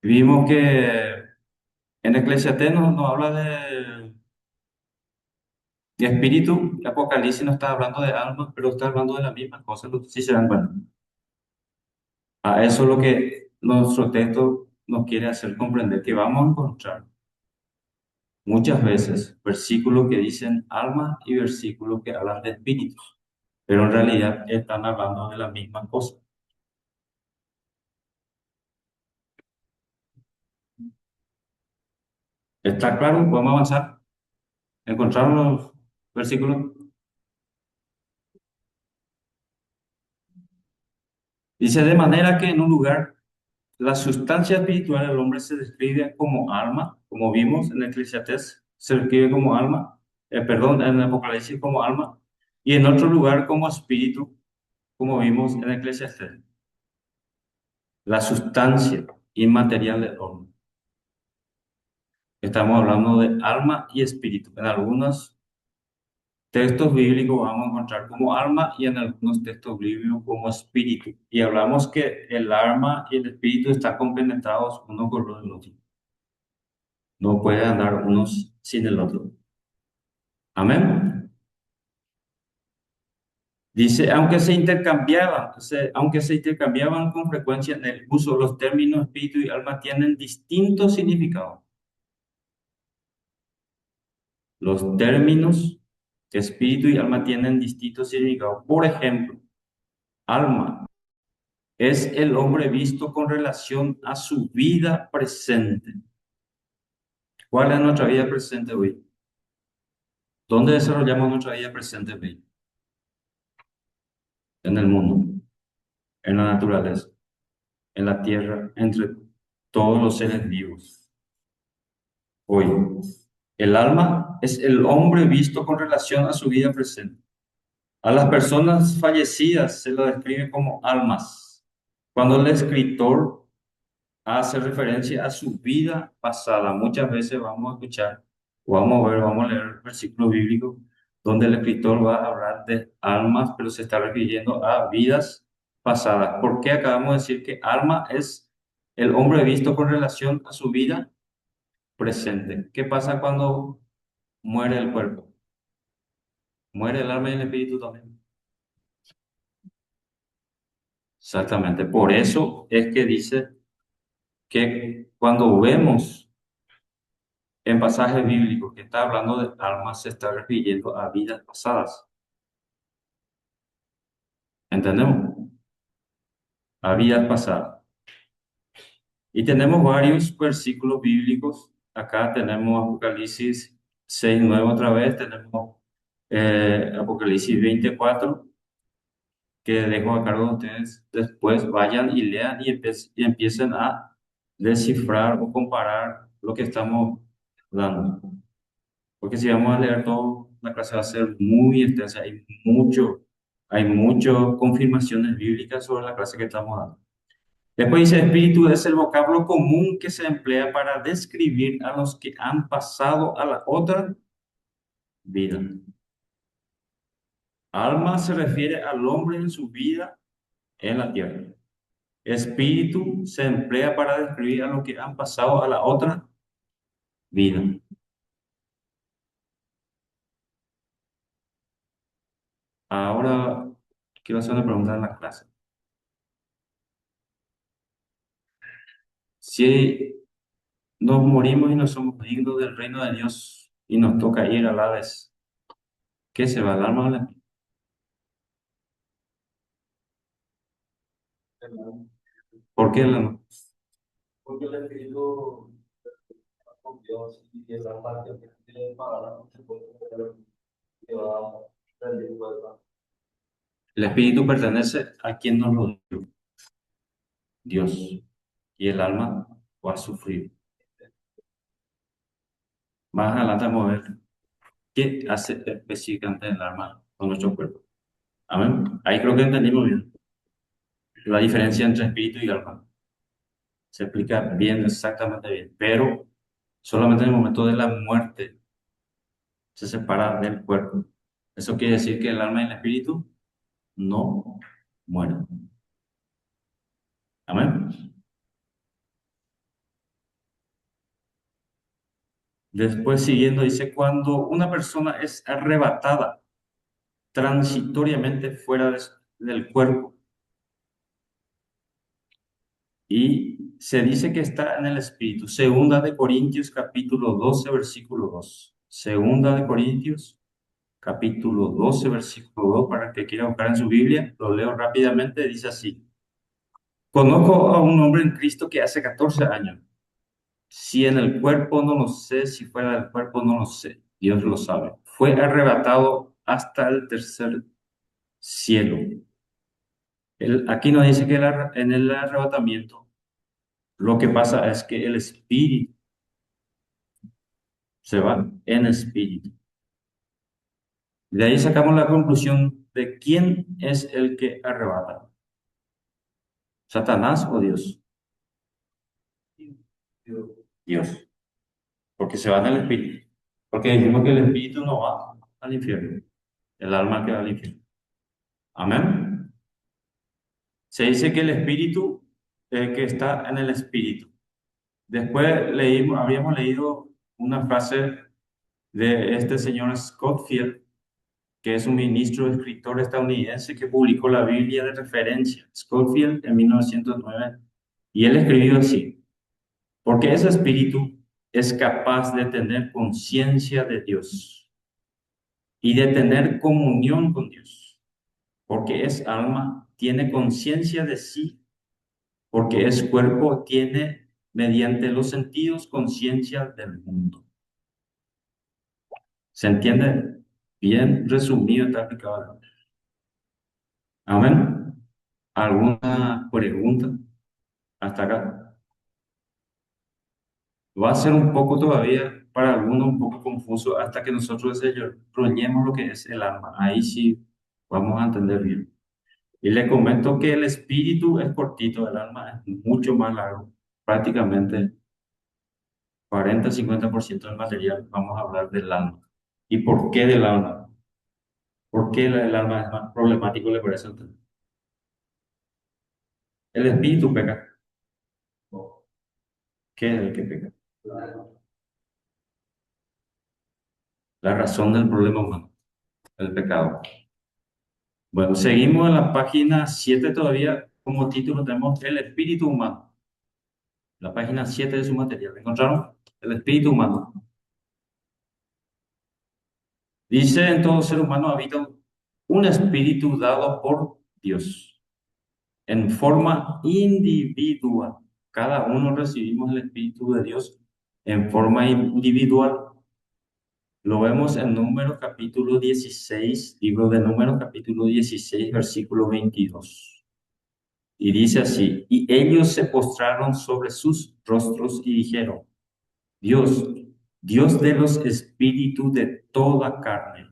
Vimos que en Eclesiastés nos habla de espíritu, el Apocalipsis no está hablando de alma, pero está hablando de la misma cosa, si se dan cuenta. A eso es lo que nuestro texto nos quiere hacer comprender, que vamos a encontrar muchas veces versículos que dicen alma y versículos que hablan de espíritu, pero en realidad están hablando de la misma cosa. ¿Está claro? ¿Podemos avanzar? ¿Encontrar los versículos? Dice, de manera que en un lugar la sustancia espiritual del hombre se describe como alma, como vimos en Eclesiastés, se describe como alma, perdón, en Apocalipsis como alma, y en otro lugar como espíritu, como vimos en Eclesiastés. La sustancia inmaterial del hombre. Estamos hablando de alma y espíritu. En algunos textos bíblicos vamos a encontrar como alma y en algunos textos bíblicos como espíritu. Y hablamos que el alma y el espíritu están compenetrados uno con el otro. No puede andar unos sin el otro. Amén. Dice, aunque se intercambiaban con frecuencia en el uso, los términos espíritu y alma tienen distintos significados. Los términos espíritu y alma tienen distintos significados. Por ejemplo, alma es el hombre visto con relación a su vida presente. ¿Cuál es nuestra vida presente hoy? ¿Dónde desarrollamos nuestra vida presente hoy? En el mundo, en la naturaleza, en la tierra, entre todos los seres vivos. Hoy, el alma es el hombre visto con relación a su vida presente. A las personas fallecidas se lo describe como almas. Cuando el escritor hace referencia a su vida pasada, muchas veces vamos a escuchar, o vamos a ver, vamos a leer versículos bíblicos donde el escritor va a hablar de almas, pero se está refiriendo a vidas pasadas. ¿Por qué acabamos de decir que alma es el hombre visto con relación a su vida presente? ¿Qué pasa cuando muere el cuerpo? Muere el alma y el espíritu también. Exactamente. Por eso es que dice que cuando vemos en pasajes bíblicos que está hablando de almas, se está refiriendo a vidas pasadas. ¿Entendemos? A vidas pasadas. Y tenemos varios versículos bíblicos. Acá tenemos Apocalipsis 6:9 otra vez. Tenemos Apocalipsis 24 que dejo a cargo de ustedes. Después vayan y lean y empiecen a descifrar o comparar lo que estamos dando. Porque si vamos a leer todo, la clase va a ser muy extensa. Hay muchas confirmaciones bíblicas sobre la clase que estamos dando. Después dice, espíritu es el vocablo común que se emplea para describir a los que han pasado a la otra vida. Alma se refiere al hombre en su vida en la tierra. Espíritu se emplea para describir a los que han pasado a la otra vida. Ahora quiero hacer una pregunta en la clase. Si nos morimos y no somos dignos del reino de Dios y nos toca ir a la vez, ¿qué se va a dar más? ¿Por qué la? Porque el espíritu con Dios y esa parte que tiene para que va a rendir cuenta. El espíritu pertenece a quien nos lo dio, Dios, y el alma va a sufrir. Más adelante vamos a ver qué hace específicamente el alma con nuestro cuerpo. Amén. Ahí creo que entendimos bien la diferencia entre espíritu y alma. Se explica bien, exactamente bien, pero solamente en el momento de la muerte se separa del cuerpo. Eso quiere decir que el alma y el espíritu no mueren. Amén. Después siguiendo dice, cuando una persona es arrebatada transitoriamente fuera del cuerpo y se dice que está en el espíritu. Segunda de Corintios capítulo 12 versículo 2. Segunda de Corintios capítulo 12 versículo 2, para el que quiera buscar en su Biblia, lo leo rápidamente, dice así. Conozco a un hombre en Cristo que hace 14 años. Si en el cuerpo no lo sé, si fuera del cuerpo no lo sé. Dios lo sabe. Fue arrebatado hasta el tercer cielo. Aquí no dice que en el arrebatamiento lo que pasa es que el espíritu se va en espíritu. De ahí sacamos la conclusión de quién es el que arrebata, Satanás o Dios. Dios, porque se va en el espíritu. Porque dijimos que el espíritu no va al infierno, el alma que va al infierno. Amén. Se dice que el espíritu que está en el espíritu. Después habíamos leído una frase de este señor Scott Field, que es un ministro, escritor estadounidense que publicó la Biblia de referencia, Scofield, en 1909. Y él escribió así, porque ese espíritu es capaz de tener conciencia de Dios y de tener comunión con Dios, porque es alma, tiene conciencia de sí, porque es cuerpo, tiene mediante los sentidos conciencia del mundo. ¿Se entiende? Bien resumido, está explicado. Amén. ¿Alguna pregunta hasta acá? Va a ser un poco todavía, para algunos, un poco confuso hasta que nosotros desarrollemos lo que es el alma. Ahí sí vamos a entender bien. Y le comento que el espíritu es cortito, el alma es mucho más largo, prácticamente 40-50% del material. Vamos a hablar del alma. ¿Y por qué del alma? ¿Por qué el alma es más problemático, le parece a usted? El espíritu peca. ¿Qué es el que peca? La razón del problema humano, el pecado. Bueno, seguimos en la página 7 todavía. Como título tenemos el espíritu humano. La página 7 de su material. ¿Encontraron? El espíritu humano. Dice, en todo ser humano habita un espíritu dado por Dios en forma individual. Cada uno recibimos el espíritu de Dios en forma individual. Lo vemos en Números capítulo 16, libro de Números capítulo 16, versículo 22. Y dice así, y ellos se postraron sobre sus rostros y dijeron, Dios, Dios de los espíritus de toda carne,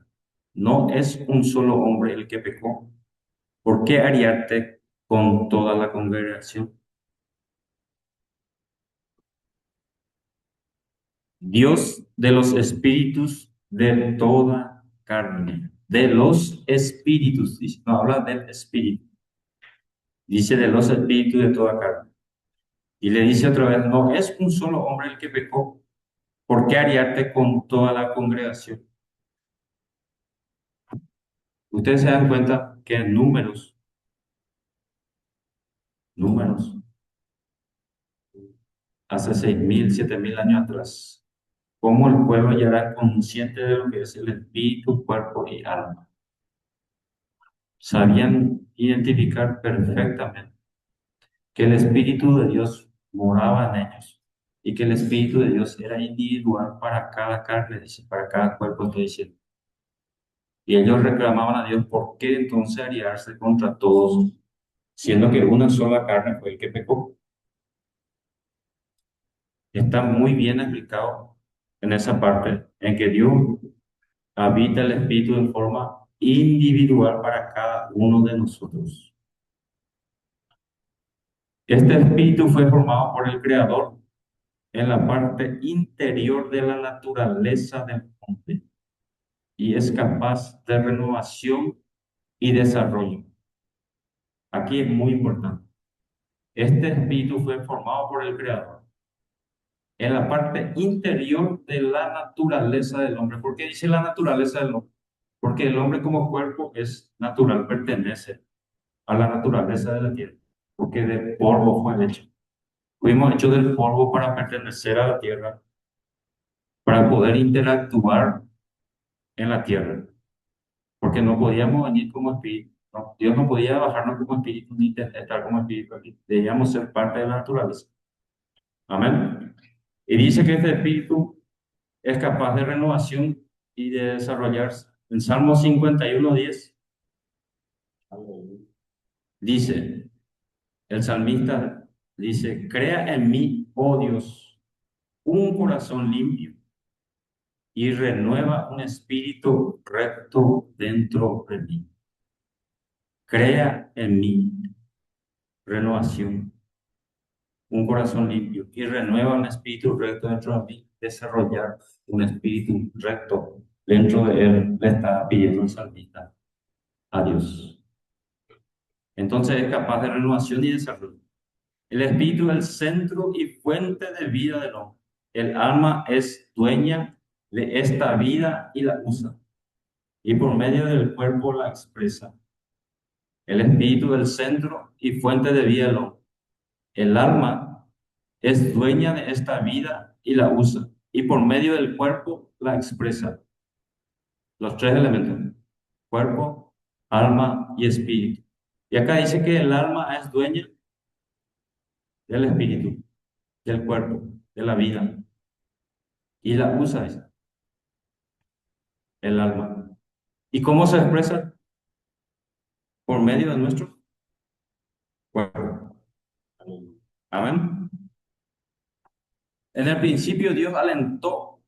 ¿no es un solo hombre el que pecó? ¿Por qué ariarte con toda la congregación? Dios de los espíritus de toda carne, de los espíritus, dice, no habla del espíritu, dice de los espíritus de toda carne. Y le dice otra vez, no es un solo hombre el que pecó. ¿Por qué ariarte con toda la congregación? Ustedes se dan cuenta que en números, hace 6.000, 7.000 años atrás, cómo el pueblo ya era consciente de lo que es el espíritu, cuerpo y alma. Sabían identificar perfectamente que el espíritu de Dios moraba en ellos y que el espíritu de Dios era individual para cada carne, dice, para cada cuerpo, estoy diciendo. Y ellos reclamaban a Dios, ¿por qué entonces aliarse contra todos, siendo que una sola carne fue el que pecó? Está muy bien explicado en esa parte, en que Dios habita el Espíritu en forma individual para cada uno de nosotros. Este Espíritu fue formado por el Creador en la parte interior de la naturaleza del hombre y es capaz de renovación y desarrollo. Aquí es muy importante. Este Espíritu fue formado por el Creador en la parte interior de la naturaleza del hombre. ¿Por qué dice la naturaleza del hombre? Porque el hombre como cuerpo es natural, pertenece a la naturaleza de la tierra, porque de polvo fue hecho. Fuimos hechos del polvo para pertenecer a la tierra, para poder interactuar en la tierra, porque no podíamos venir como espíritu. No, Dios no podía bajarnos como espíritu ni estar como espíritu aquí. Debíamos ser parte de la naturaleza. Amén. Y dice que este espíritu es capaz de renovación y de desarrollarse. En Salmo 51:10 dice, el salmista dice, crea en mí, oh Dios, un corazón limpio y renueva un espíritu recto dentro de mí. Crea en mí renovación, un corazón limpio y renueva un espíritu recto dentro de mí. Desarrollar un espíritu recto dentro de él le está pidiendo el salmista a Dios. Entonces es capaz de renovación y desarrollo. El espíritu es el centro y fuente de vida del hombre. El alma es dueña de esta vida y la usa, y por medio del cuerpo la expresa. El espíritu es el centro y fuente de vida del hombre. El alma es dueña de esta vida y la usa, y por medio del cuerpo la expresa. Los tres elementos: cuerpo, alma y espíritu. Y acá dice que el alma es dueña del espíritu, del cuerpo, de la vida, y la usa, dice, el alma. ¿Y cómo se expresa? Por medio de nuestro cuerpo. Amén. En el principio Dios alentó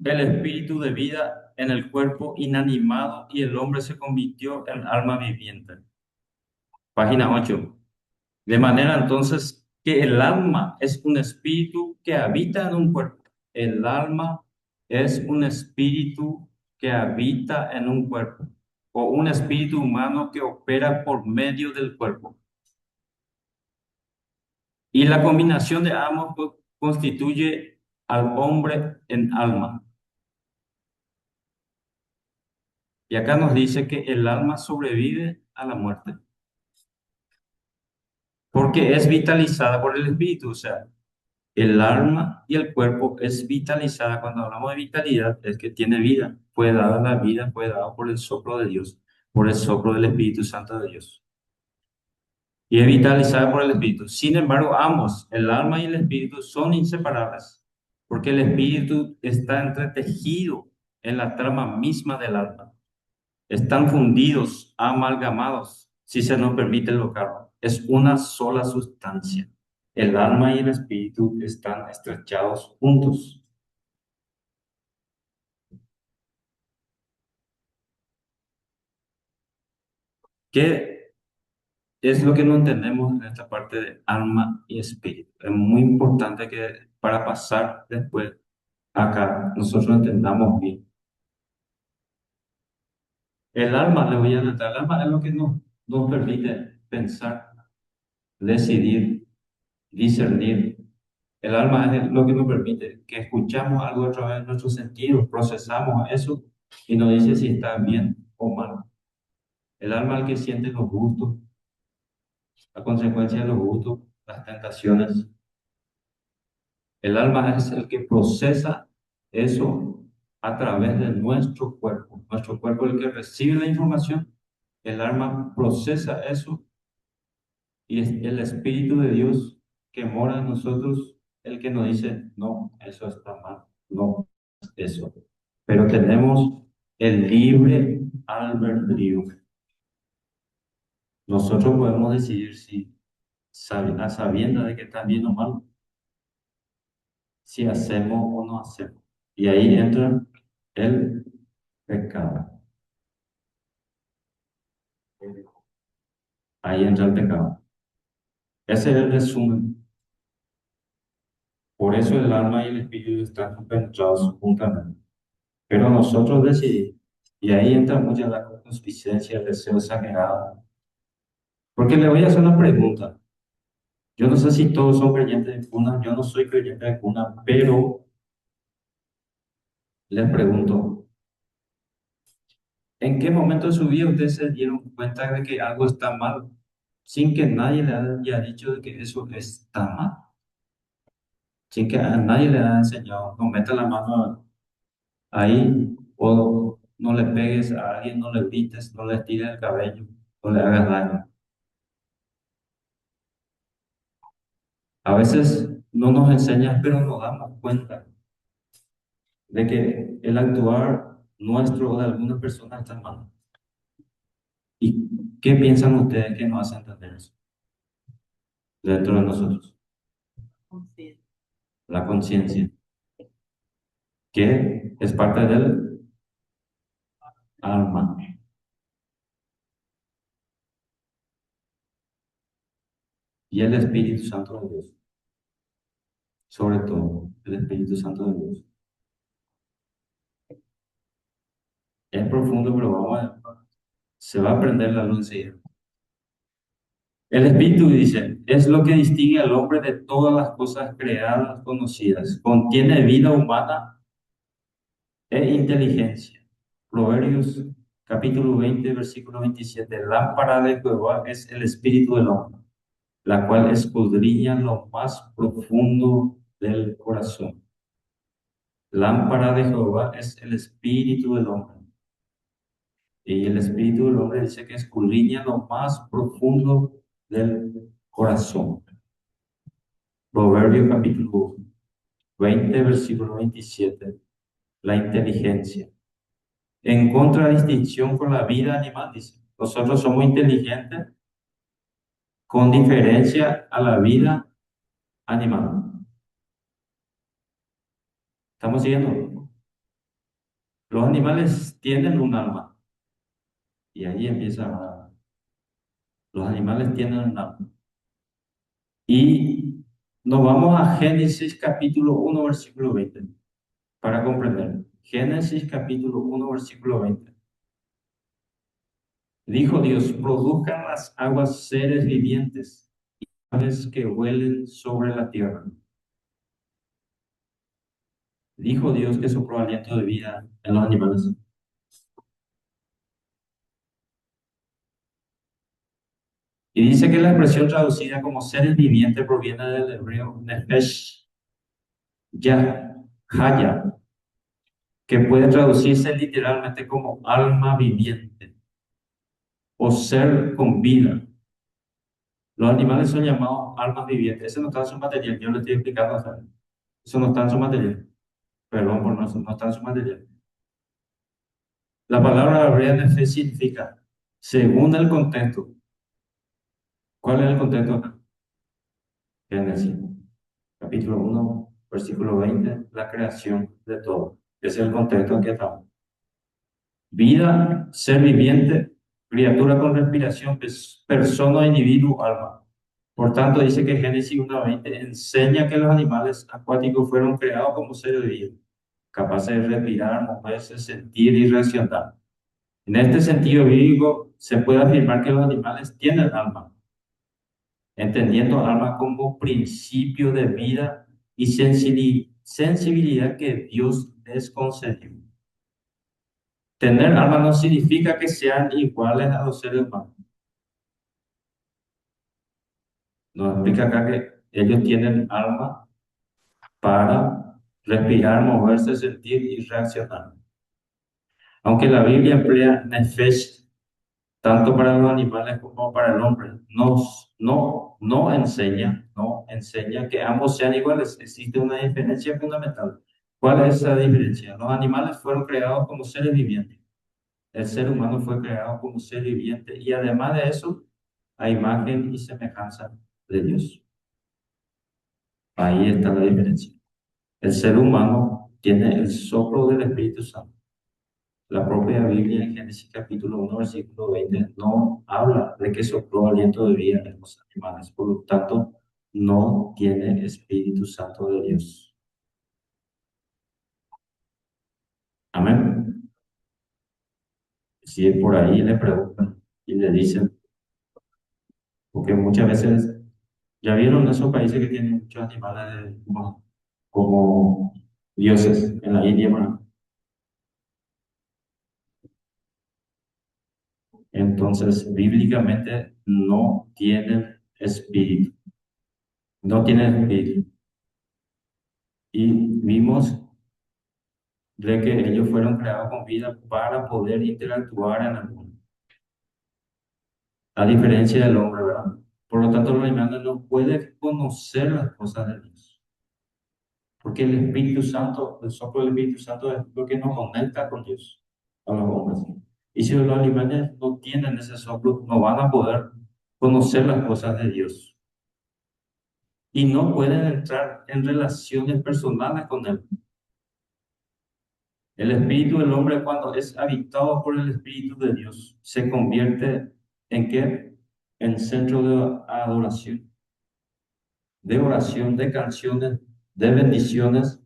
el espíritu de vida en el cuerpo inanimado y el hombre se convirtió en alma viviente. Página 8. De manera entonces que el alma es un espíritu que habita en un cuerpo. El alma es un espíritu que habita en un cuerpo o un espíritu humano que opera por medio del cuerpo. Y la combinación de ambos constituye al hombre en alma. Y acá nos dice que el alma sobrevive a la muerte, porque es vitalizada por el espíritu. O sea, el alma y el cuerpo es vitalizada. Cuando hablamos de vitalidad, es que tiene vida. Fue dada la vida, fue dada por el soplo de Dios, por el soplo del Espíritu Santo de Dios. Y es vitalizada por el espíritu. Sin embargo, ambos, el alma y el espíritu, son inseparables, porque el espíritu está entretejido en la trama misma del alma. Están fundidos, amalgamados, si se nos permite evocarlo. Es una sola sustancia. El alma y el espíritu están estrechados juntos. ¿Qué es lo que no entendemos en esta parte de alma y espíritu? Es muy importante que para pasar después acá nosotros entendamos bien. El alma, le voy a anotar, el alma es lo que nos permite pensar, decidir, discernir. El alma es lo que nos permite que escuchamos algo a través de nuestros sentidos, procesamos eso y nos dice si está bien o mal. El alma es el que siente los gustos, la consecuencia de los gustos, las tentaciones. El alma es el que procesa eso a través de nuestro cuerpo. Nuestro cuerpo es el que recibe la información. El alma procesa eso y es el Espíritu de Dios que mora en nosotros el que nos dice, no, eso está mal, no, eso. Pero tenemos el libre albedrío. Nosotros podemos decidir si, a sabiendas de que está bien o mal, si hacemos o no hacemos. Y ahí entra el pecado. Ahí entra el pecado. Ese es el resumen. Por eso el alma y el espíritu están compenetrados juntamente. Pero nosotros decidimos. Y ahí entra mucha la concupiscencia, el deseo exagerado. Porque le voy a hacer una pregunta. Yo no sé si todos son creyentes de cuna, yo no soy creyente de cuna, pero les pregunto, ¿en qué momento de su vida ustedes se dieron cuenta de que algo está mal, sin que nadie le haya dicho de que eso está mal, sin que a nadie le haya enseñado, no meta la mano ahí o no le pegues a alguien, no le grites, no le estires el cabello, no le hagas daño? A veces no nos enseñan, pero nos damos cuenta de que el actuar nuestro o de algunas personas está mal. ¿Y qué piensan ustedes que nos hacen entender eso dentro de nosotros? La conciencia, que es parte del alma, y el Espíritu Santo de Dios, sobre todo el Espíritu Santo de Dios. Es profundo, pero se va a prender la luz enseguida. El Espíritu dice, es lo que distingue al hombre de todas las cosas creadas, conocidas. Contiene vida humana e inteligencia. Proverbios capítulo 20 versículo 27. Lámpara de Jehová es el espíritu del hombre, la cual escudriña lo más profundo del corazón. Lámpara de Jehová es el espíritu del hombre. Y el espíritu del hombre dice que escudriña lo más profundo del corazón. Proverbios capítulo 20 versículo 27. La inteligencia. En contradistinción con la vida animal, dice. Nosotros somos inteligentes con diferencia a la vida animal. ¿Estamos siguiendo? Los animales tienen un alma y ahí empieza. Los animales tienen un alma. Y nos vamos a Génesis capítulo 1 versículo 20 para comprender. Génesis capítulo 1 versículo 20. Dijo Dios, produzcan las aguas seres vivientes, aves que vuelen sobre la tierra. Dijo Dios que sopló aliento de vida en los animales. Y dice que la expresión traducida como seres vivientes proviene del hebreo nefesh, ya, haya, que puede traducirse literalmente como alma viviente o ser con vida. Los animales son llamados almas vivientes. Eso no está en su material, yo le estoy explicando. ¿Sabes? Eso no está en su material. Perdón por no está en su material. La palabra hebrea nefesh significa, según el contexto. ¿Cuál es el contexto acá? Génesis. Capítulo 1 versículo 20, la creación de todo. Ese es el contexto en que estamos. Vida, ser viviente, criatura con respiración, persona, individuo, alma. Por tanto, dice que Génesis 1:20 enseña que los animales acuáticos fueron creados como seres vivos, capaces de respirar, moverse, sentir y reaccionar. En este sentido bíblico, se puede afirmar que los animales tienen alma, entendiendo alma como principio de vida y sensibilidad que Dios les concedió. Tener alma no significa que sean iguales a los seres humanos. Nos explica acá que ellos tienen alma para respirar, moverse, sentir y reaccionar. Aunque la Biblia emplea nefesh tanto para los animales como para el hombre, no enseña que ambos sean iguales. Existe una diferencia fundamental. ¿Cuál es esa diferencia? Los animales fueron creados como seres vivientes. El ser humano fue creado como ser viviente y además de eso, a imagen y semejanza de Dios. Ahí está la diferencia. El ser humano tiene el soplo del Espíritu Santo. La propia Biblia en Génesis capítulo 1 versículo 20 no habla de que sopló aliento de vida en los animales, por lo tanto, no tiene Espíritu Santo de Dios. Amén. Si por ahí le preguntan y le dicen, porque muchas veces ¿Ya vieron esos países que tienen muchos animales como dioses en la India, ¿verdad? Entonces, bíblicamente no tienen espíritu, no tienen espíritu. Y vimos de que ellos fueron creados con vida para poder interactuar en el mundo, a diferencia del hombre, ¿verdad? Por lo tanto, los animales no pueden conocer las cosas de Dios, porque el Espíritu Santo, el soplo del Espíritu Santo es lo que nos conecta con Dios, a los hombres. Y si los animales no tienen ese soplo, no van a poder conocer las cosas de Dios y no pueden entrar en relaciones personales con Él. El espíritu del hombre, cuando es habitado por el Espíritu de Dios, se convierte en qué? En centro de adoración, de oración, de canciones, de bendiciones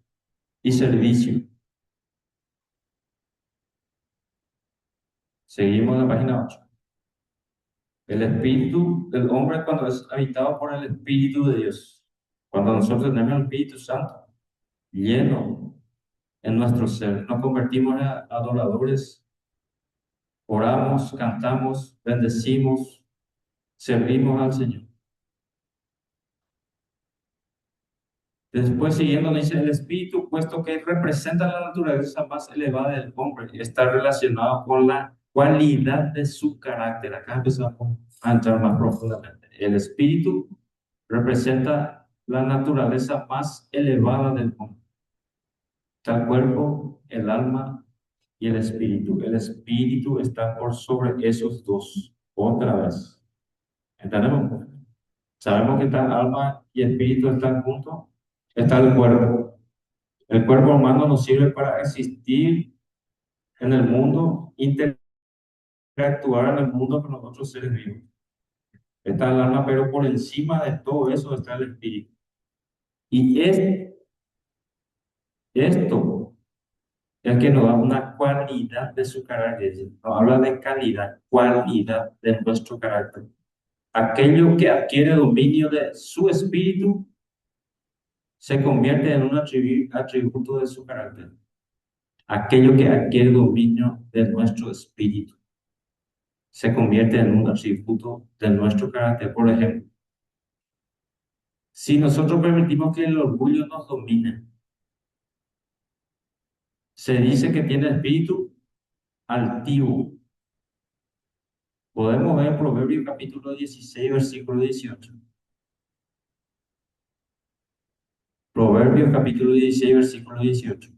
y servicio. Seguimos en la página 8. El espíritu del hombre, cuando es habitado por el Espíritu de Dios, cuando nosotros tenemos el Espíritu Santo lleno en nuestro ser, nos convertimos en adoradores, oramos, cantamos, bendecimos, servimos al Señor. Después, siguiendo, dice el espíritu, puesto que representa la naturaleza más elevada del hombre, y está relacionado con la cualidad de su carácter. Acá empezamos a entrar más profundamente. El espíritu representa la naturaleza más elevada del hombre. Está el cuerpo, el alma y el espíritu. El espíritu está por sobre esos dos. Otra vez. ¿Entendemos? Sabemos que está alma y espíritu están juntos. Está el cuerpo. El cuerpo humano nos sirve para existir en el mundo, interactuar en el mundo con los otros seres vivos. Está el alma, pero por encima de todo eso está el espíritu. Y esto es que nos da una cualidad de su carácter. Nos habla de calidad, cualidad de nuestro carácter. Aquello que adquiere dominio de su espíritu se convierte en un atributo de su carácter. Aquello que adquiere dominio de nuestro espíritu se convierte en un atributo de nuestro carácter. Por ejemplo, si nosotros permitimos que el orgullo nos domine, se dice que tiene espíritu altivo. Podemos ver Proverbios capítulo 16, versículo 18. Proverbios capítulo 16, versículo 18.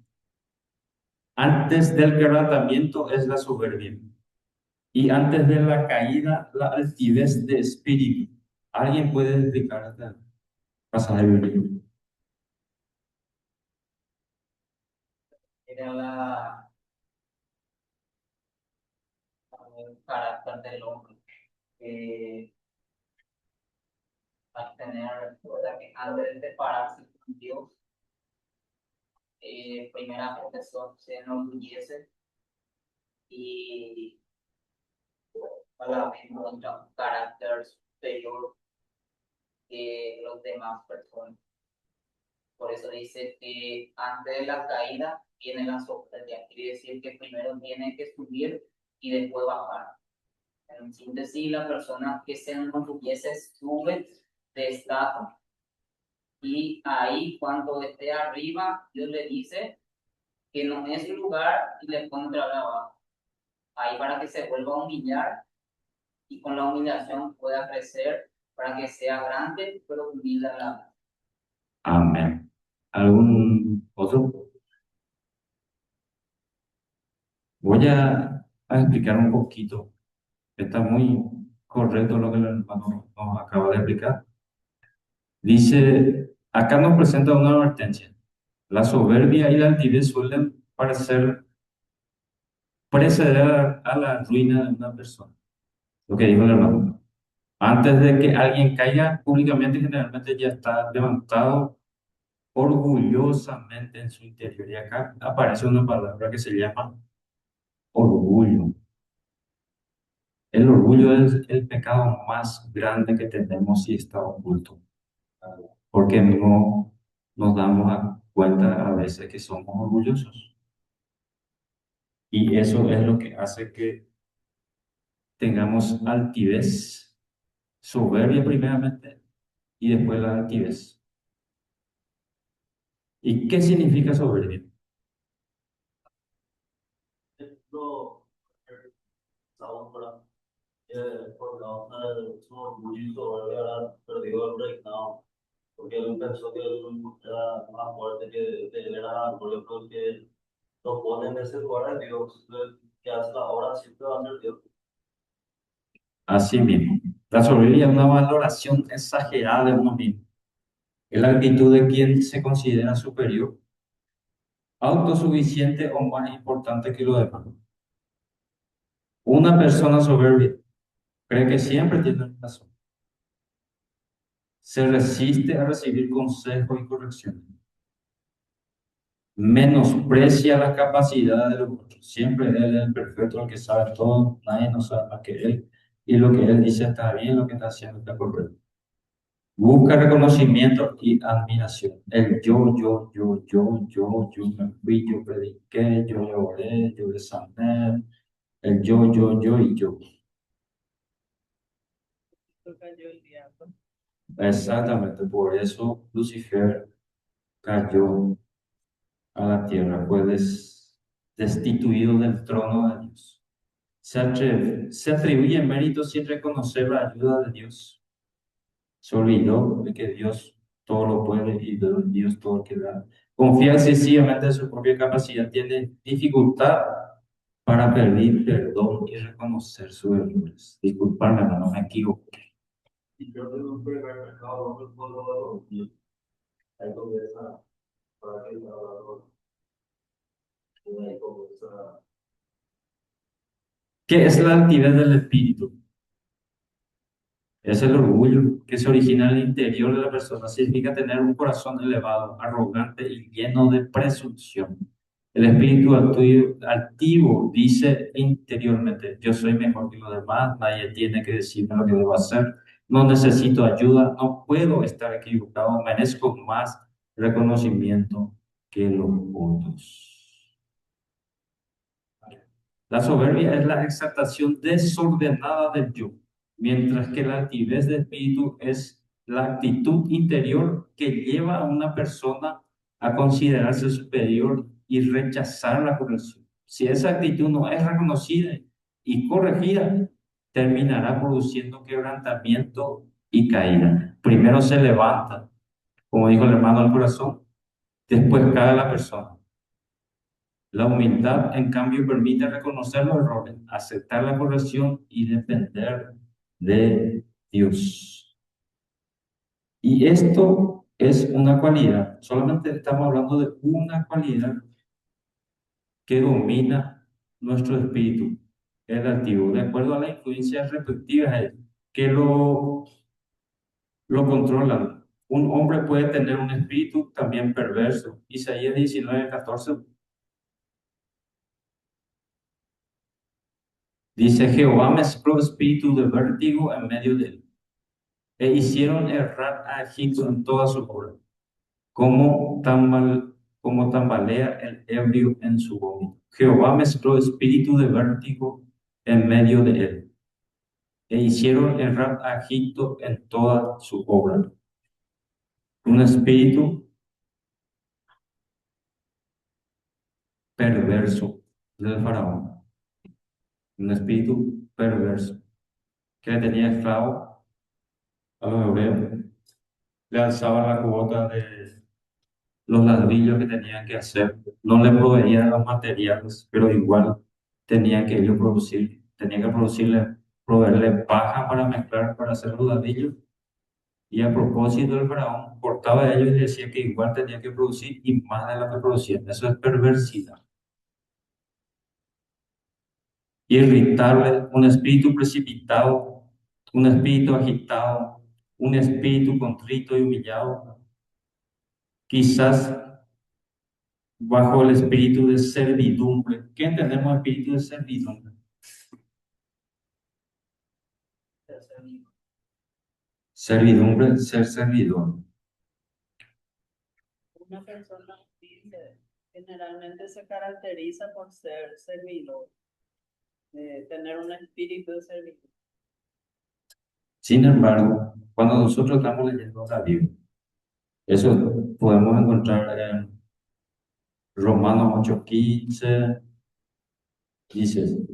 Antes del quebrantamiento es la soberbia, y antes de la caída la altivez de espíritu. ¿Alguien puede explicar este pasaje bíblico? Era el carácter del hombre, que al tener, o sea, que antes de separarse con Dios, primeramente se enorgullece y a la vez muestra un carácter superior que los demás personas. Por eso dice que antes de la caída viene la soberbia. Quiere decir que primero tiene que subir y después bajar. En síntesis, la persona que se enorgullece sube de estatus y ahí cuando esté arriba, Dios le dice que no es su lugar y le pone otra vez abajo. Ahí para que se vuelva a humillar y con la humillación pueda crecer para que sea grande, pero humilde a la vez. Amén. ¿Algún otro? Voy a explicar un poquito. Está muy correcto lo que el hermano nos acaba de explicar. Dice, acá nos presenta una advertencia. La soberbia y la altivez suelen parecer preceder a la ruina de una persona. Lo que dijo el hermano. Antes de que alguien caiga públicamente, generalmente ya está levantado orgullosamente en su interior. Y acá aparece una palabra que se llama orgullo. El orgullo es el pecado más grande que tenemos y está oculto. porque no nos damos cuenta a veces que somos orgullosos. Y eso es lo que hace que tengamos altivez, soberbia primeramente y después la altivez. ¿Y qué significa soberbia? ejemplo, ahora, por la somos muy ahora perdió el reinado, porque él pensó que él era más fuerte que él era, por ejemplo, que lo pone en ese lugar de Dios, que hasta ahora siempre va a ser Dios. Así mismo, la soberbia es una valoración exagerada de uno mismo. Es la actitud de quien se considera superior, autosuficiente o más importante que los demás. Una persona soberbia cree que siempre tiene razón. Se resiste a recibir consejos y correcciones. Menosprecia la capacidad de los otros. Siempre él es el perfecto, el que sabe todo, nadie no sabe más que él. Y lo que él dice está bien, lo que está haciendo está correcto. Busca reconocimiento y admiración. El yo me fui, yo prediqué, yo oré, yo le sané. El yo y yo. Cayó el diablo. Exactamente, por eso Lucifer cayó a la tierra, fue destituido del trono de Dios. Se atribuye mérito sin reconocer la ayuda de Dios. Se olvidó de que Dios todo lo puede y de Dios todo lo que da. Confía excesivamente en su propia capacidad, tiene dificultad para pedir perdón y reconocer sus errores. Disculparme, no me equivoqué. Y yo tengo un supermercado, no me puedo dormir. Hay como esa, para que está hablando, hay como esa. ¿Qué es la altivez del espíritu? Es el orgullo que se origina en el interior de la persona. Significa tener un corazón elevado, arrogante y lleno de presunción. El espíritu altivo dice interiormente, yo soy mejor que los demás, nadie tiene que decirme lo que debo hacer, no necesito ayuda, no puedo estar equivocado, merezco más reconocimiento que los otros. La soberbia es la exaltación desordenada del yo, mientras que la altivez de espíritu es la actitud interior que lleva a una persona a considerarse superior y rechazar la corrección. Si esa actitud no es reconocida y corregida, terminará produciendo quebrantamiento y caída. Primero se levanta, como dijo el hermano al corazón, después cae la persona. La humildad, en cambio, permite reconocer los errores, aceptar la corrección y depender de Dios. Y esto es una cualidad, solamente estamos hablando de una cualidad que domina nuestro espíritu, el altivo, de acuerdo a las influencias respectivas que lo controlan. Un hombre puede tener un espíritu también perverso. Isaías 19:14 dice, Jehová mezcló espíritu de vértigo en medio de él, e hicieron errar a Egipto en toda su obra, como tambalea el ebrio en su vómito. Jehová mezcló espíritu de vértigo en medio de él, e hicieron errar a Egipto en toda su obra. Un espíritu perverso del faraón, un espíritu perverso que le tenía esclavo a los hebreos, le alzaba la cuota de los ladrillos que tenían que hacer, no le proveían los materiales, pero igual tenían que ellos producir, tenían que proveerle paja para mezclar, para hacer los ladrillos. Y a propósito, el faraón cortaba a ellos y decía que igual tenía que producir y más de lo que producían. Eso es perversidad. Irritable, un espíritu precipitado, un espíritu agitado, un espíritu contrito y humillado. Quizás bajo el espíritu de servidumbre. ¿Qué entendemos espíritu de servidumbre? Servidumbre, ser servidor. una persona humilde generalmente se caracteriza por ser servidor, de tener un espíritu de servidor. Sin embargo, cuando nosotros estamos leyendo la Biblia, eso podemos encontrar en Romanos 8:15, dice,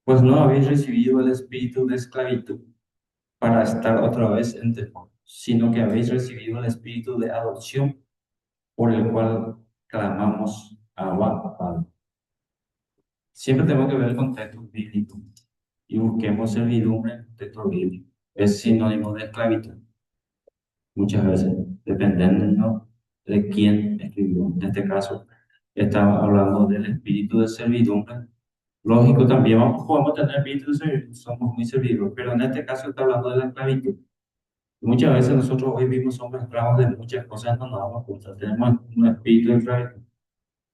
pues no habéis recibido el espíritu de esclavitud para estar otra vez en temor, sino que habéis recibido el espíritu de adopción por el cual clamamos Abba, Padre. Siempre tenemos que ver el contexto bíblico y busquemos servidumbre en el contexto bíblico. Es sinónimo de esclavitud. Muchas veces, dependiendo de quién escribió. En este caso, estaba hablando del espíritu de servidumbre. Lógico, también podemos tener espíritu de servidumbre, somos muy servidores, pero en este caso está hablando de la esclavitud. Muchas veces nosotros hoy mismos somos esclavos de muchas cosas, no nos damos cuenta, tenemos un espíritu de esclavitud.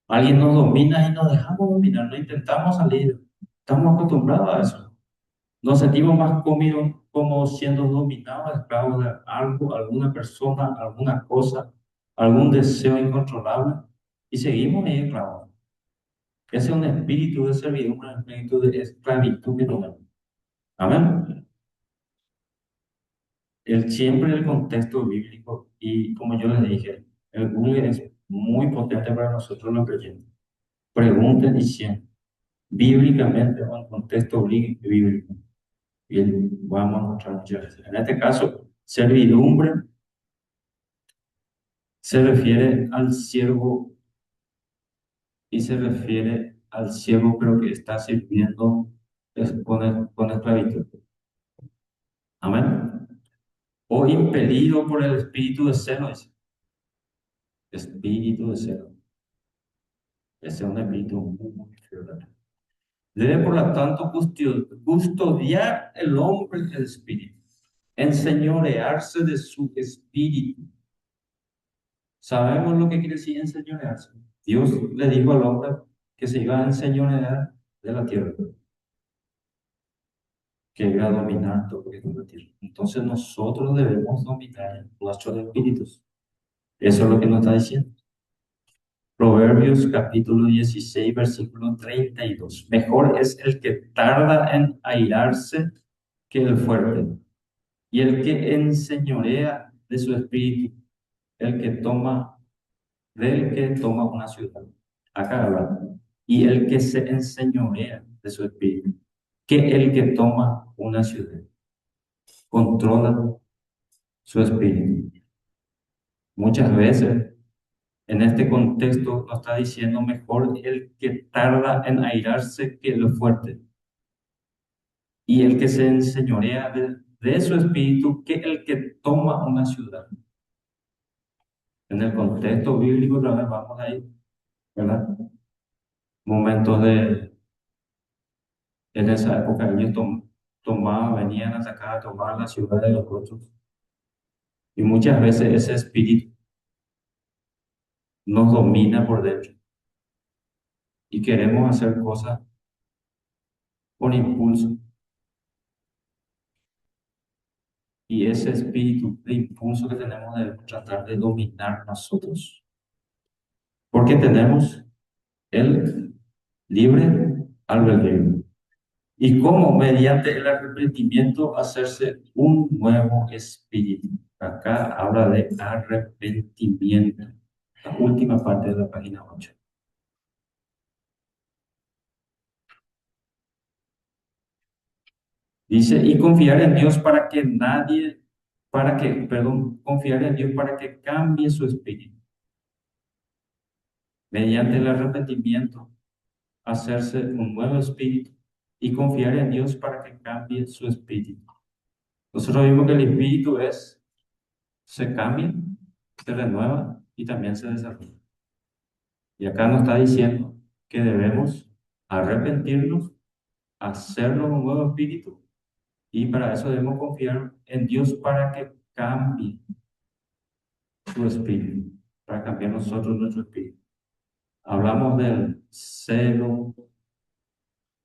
Alguien nos domina y nos dejamos dominar, no intentamos salir, estamos acostumbrados a eso. Nos sentimos más cómodos como siendo dominados, esclavos de algo, alguna persona, alguna cosa, algún deseo incontrolable y seguimos ahí esclavos. Ese es un espíritu de servidumbre, un espíritu de esclavitud que tenemos. Amén. Siempre el contexto bíblico y como yo les dije, el Google es muy potente para nosotros los creyentes. Pregunten y siempre, bíblicamente o en contexto bíblico. Y vamos a encontrar muchas veces. En este caso, servidumbre se refiere al siervo y se refiere al siervo pero que está sirviendo con esclavitud. Amén. O impelido por el espíritu de celo. Espíritu de celo. Ese es un espíritu muy feo. Debe, por lo tanto, custodiar el hombre el espíritu, enseñorearse de su espíritu. Sabemos lo que quiere decir enseñorearse. Dios le dijo al hombre que se iba a enseñorear de la tierra, que iba a dominar todo lo que es la tierra. Entonces nosotros debemos dominar nuestros espíritus. Eso es lo que nos está diciendo. Proverbios capítulo 16, versículo 32. Mejor es el que tarda en airarse que el fuerte, y el que enseñorea de su espíritu, el que toma, del que toma una ciudad. Acá habla. Y el que se enseñorea de su espíritu, que el que toma una ciudad. Controla su espíritu. Muchas veces en este contexto nos está diciendo mejor el que tarda en airarse que el fuerte, y el que se enseñorea de su espíritu que el que toma una ciudad. En el contexto bíblico, otra vez vamos ahí, ¿verdad? Momentos en esa época ellos tomaban, venían a atacar, a tomar la ciudad de los otros. Y muchas veces ese espíritu nos domina por dentro y queremos hacer cosas por impulso. Y ese espíritu de impulso que tenemos debemos tratar de dominar nosotros. Porque tenemos el libre albedrío. Y cómo mediante el arrepentimiento hacerse un nuevo espíritu. Acá habla de arrepentimiento. La última parte de la página 8. Dice, y confiar en Dios confiar en Dios para que cambie su espíritu. Mediante el arrepentimiento, hacerse un nuevo espíritu y confiar en Dios para que cambie su espíritu. Nosotros vimos que el espíritu se cambia, se renueva y también se desarrolla. Y acá nos está diciendo que debemos arrepentirnos, hacernos un nuevo espíritu y para eso debemos confiar en Dios para que cambie su espíritu, para cambiar nosotros nuestro espíritu. Hablamos del celo,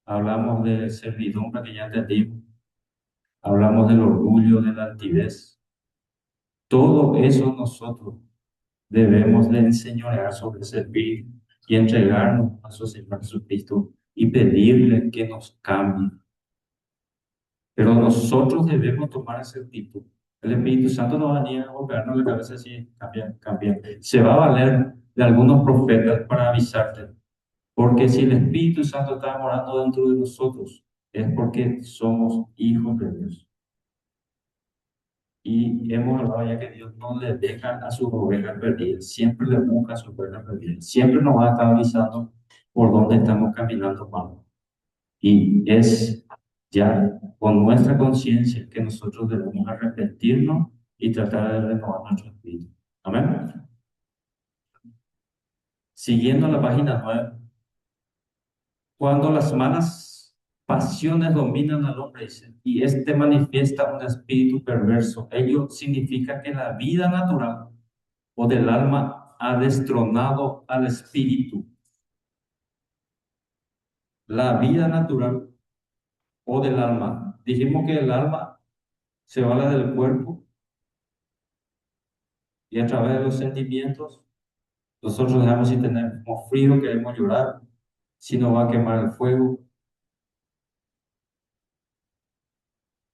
hablamos de servidumbre que ya entendimos, hablamos del orgullo, de la altivez, Todo eso nosotros debemos de enseñorear sobre ese espíritu y entregarnos a su Señor Jesucristo y pedirle que nos cambie. Pero nosotros debemos tomar ese actitud. El Espíritu Santo no va a venir a golpearnos la cabeza así, cambia, cambia. Se va a valer de algunos profetas para avisarte. Porque si el Espíritu Santo está morando dentro de nosotros, es porque somos hijos de Dios. Y hemos hablado ya que Dios no le deja a sus ovejas perdidas, siempre le busca a sus ovejas perdidas, siempre nos va a estar avisando por dónde estamos caminando mal. Y es ya con nuestra conciencia que nosotros debemos arrepentirnos y tratar de renovar nuestro espíritu. Amén. Siguiendo la página 9, cuando las malas pasiones dominan al hombre, dice, y este manifiesta un espíritu perverso, ello significa que la vida natural o del alma ha destronado al espíritu. La vida natural o del alma. Dijimos que el alma se va del cuerpo y a través de los sentimientos nosotros dejamos si tenemos frío, queremos llorar, si nos va a quemar el fuego.